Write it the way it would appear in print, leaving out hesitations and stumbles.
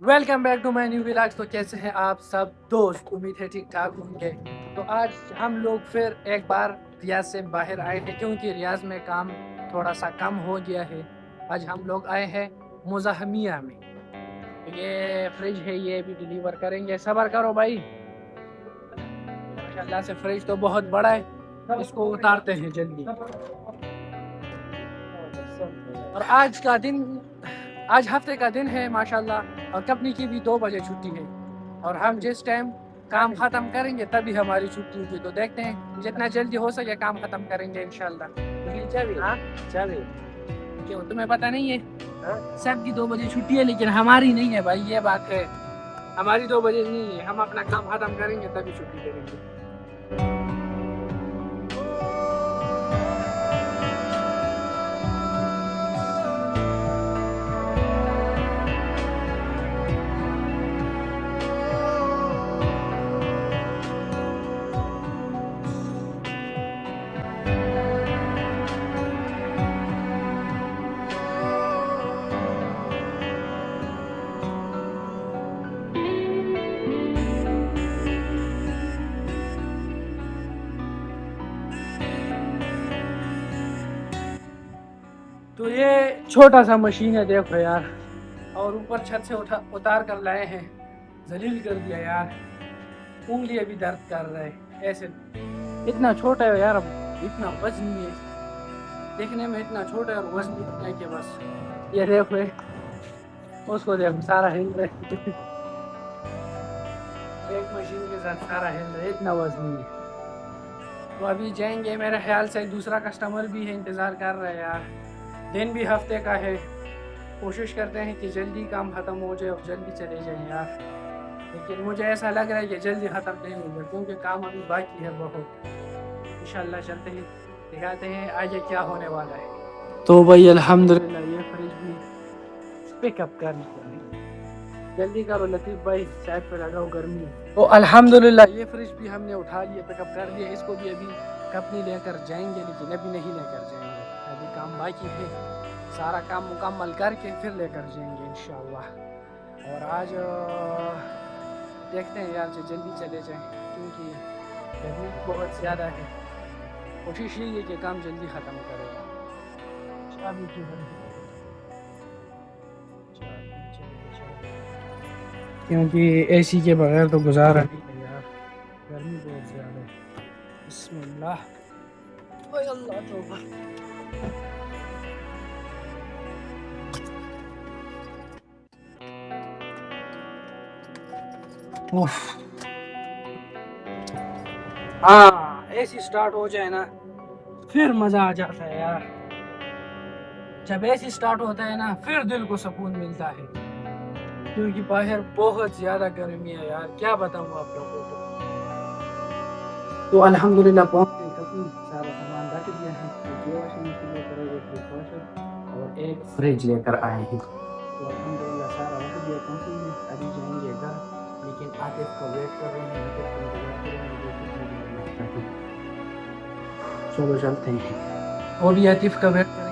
Welcome back to my new vlogs. تو کیسے ہیں آپ سب دوست؟ امید ہے ٹھیک ٹھاک ہوں گے. تو آج ہم لوگ پھر ایک بار ریاض سے باہر آئے ہیں کیونکہ ریاض میں کام تھوڑا سا کم ہو گیا ہے. آج ہم لوگ آئے ہیں مزاحمیہ میں. یہ فریج ہے، یہ بھی ڈیلیور کریں گے. صبر کرو بھائی. ماشاء اللہ سے فریج تو بہت بڑا ہے، اس کو اتارتے ہیں جلدی. اور آج ہفتے کا دن ہے ماشاءاللہ، اور کمپنی کی بھی 2 بجے چھٹی ہے. اور ہم جس ٹائم کام ختم کریں گے تبھی ہماری چھٹی ہوگی. تو دیکھتے ہیں جتنا جلدی ہو سکے کام ختم کریں گے انشاءاللہ. کیوں تمہیں پتا نہیں ہے؟ سب کی 2 بجے چھٹی ہے لیکن ہماری نہیں ہے بھائی، یہ بات ہے. ہماری 2 بجے نہیں ہے، ہم اپنا کام ختم کریں گے تبھی چھٹی کریں گے. تو یہ چھوٹا سا مشین ہے، دیکھو یار. اور اوپر چھت سے اتار کر لائے ہیں. ذلیل کر دیا یار، انگلی ابھی درد کر رہا ہے. ایسے اتنا چھوٹا ہے یار، اتنا وزنی ہے. دیکھنے میں اتنا چھوٹا ہے اور وزن اتنا ہے کہ بس. یہ دیکھو اس کو دیکھو، سارا ہل رہا ہے. ایک مشین کے ساتھ سارا ہل رہا ہے، اتنا وزنی ہے. تو ابھی جائیں گے، میرے خیال سے دوسرا کسٹمر بھی ہے، انتظار کر رہے ہیں یار. دن بھی ہفتے کا ہے، کوشش کرتے ہیں کہ جلدی کام ختم ہو جائے اور جلدی چلے جائیں یار. لیکن مجھے ایسا لگ رہا ہے کہ جلدی ختم نہیں ہوگا کیونکہ کام ابھی باقی ہے بہت. انشاءاللہ چلتے ہیں، دکھاتے ہیں آگے کیا ہونے والا ہے. تو بھائی الحمدللہ یہ فریج بھی پک اپ کرنا چاہیے. جلدی کرو لطیف بھائی، سائڈ پہ لگاؤ، گرمی ہے. تو الحمدللہ یہ فریج بھی ہم نے اٹھا لیا، پک اپ کر لیا. اس کو بھی ابھی کمپنی لے کر جائیں گے لیکن ابھی نہیں لے کر جائیں گے، ابھی کام باقی ہے. سارا کام مکمل کر کے پھر لے کر جائیں گے انشاءاللہ. اور آج دیکھتے ہیں یار جلدی چلے جائیں کیونکہ گرمی بہت زیادہ ہے. کوشش یہی ہے کہ کام جلدی ختم کرے. کیونکہ اے سی کے بغیر تو گزارا نہیں ہے یار، گرمی بہت زیادہ ہے. بسم اللہ، اوے اللہ توبہ. ہاں اے سی اسٹارٹ ہو جائے نا پھر مزہ آ جاتا ہے یار. جب اے سی اسٹارٹ ہوتا ہے نا پھر دل کو سکون ملتا ہے، کیونکہ باہر بہت زیادہ گرمی ہے یار، کیا بتاؤں آپ لوگوں کو. تو الحمدللہ پہنچ گئے، سارا سامان رکھ دیا ہے. ایک یہ واشنگ مشین لے کر آئے، ایک ڈش واشر اور ایک فریج لے کر آئے ہیں. تو الحمدللہ سارا رکھ دیا کمپنی میں. ابھی جائیں گے گھر لیکن عاطف کا ویٹ کر رہے ہیں، عاطف کا انتظار کر رہے ہیں. وہ کتنی دیر ویٹ کرتے ہیں. چلو چلتے ہیں، وہ بھی عاطف کا ویٹ کریں